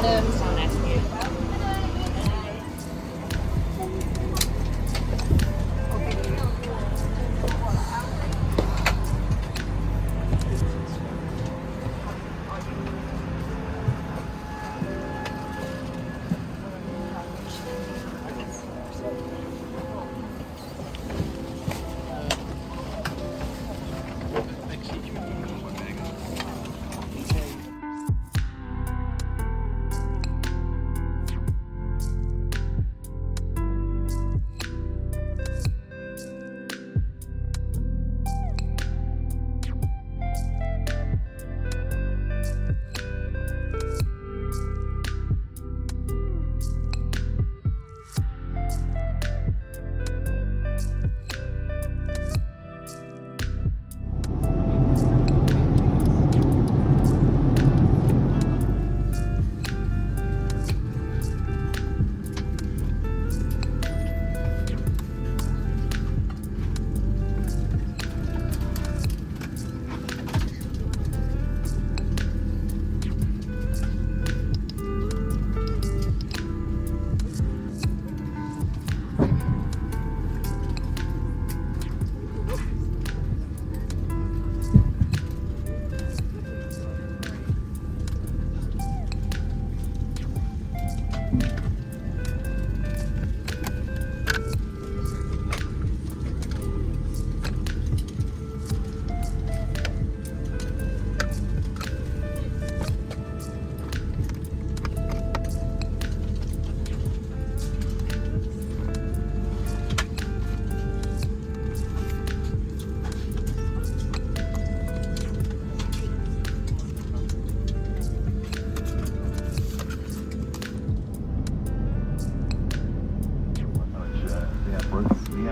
bottom. So nice of you.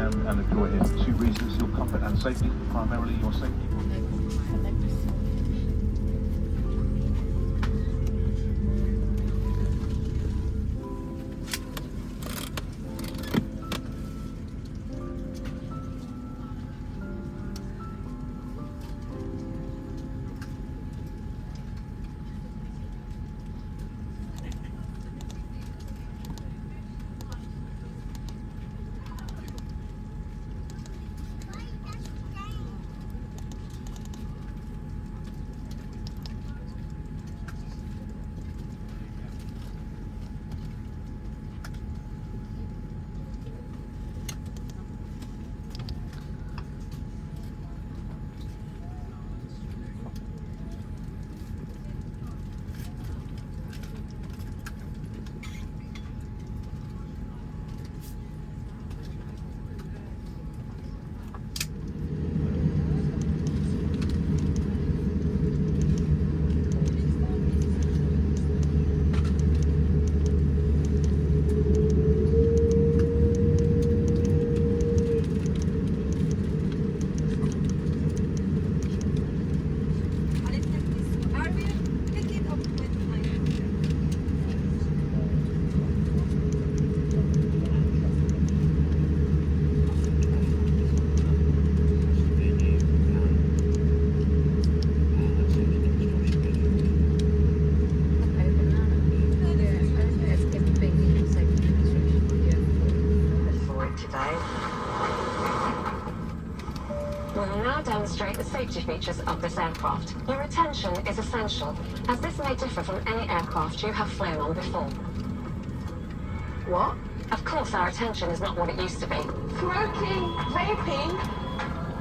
And if you're here for two reasons, your comfort and safety, primarily your safety. We'll now demonstrate the safety features of this aircraft. Your attention is essential, as this may differ from any aircraft you have flown on before. What? Of course, our attention is not what it used to be. Smoking, vaping,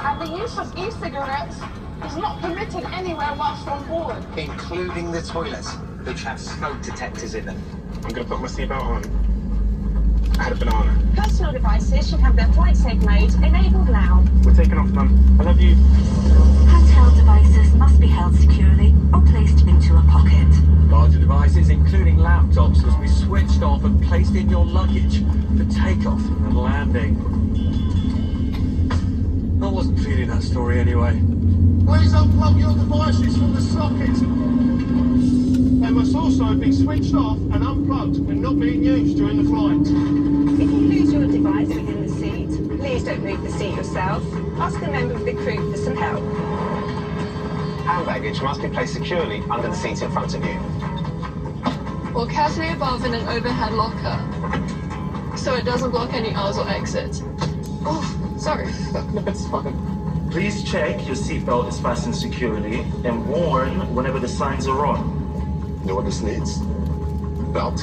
and the use of e-cigarettes is not permitted anywhere whilst on board. Including the toilets, which have smoke detectors in them. I'm gonna put my seatbelt on. I had a banana. Personal devices should have their flight safe mode enabled now. We're taking off, Mum. I love you. Handheld devices must be held securely or placed into a pocket. Larger devices, including laptops, must be switched off and placed in your luggage for takeoff and landing. I wasn't feeling that story anyway. Please unplug your devices from the socket. They must also be switched off and unplugged when not being used during the flight. If you lose your device within the seat, please don't move the seat yourself. Ask a member of the crew for some help. Hand baggage must be placed securely under the seat in front of you. or carefully above in an overhead locker, so it doesn't block any aisles or exits. Oh, sorry. No, it's fine. Please check your seatbelt is fastened securely and warn whenever the signs are on. You know what this needs? Belt.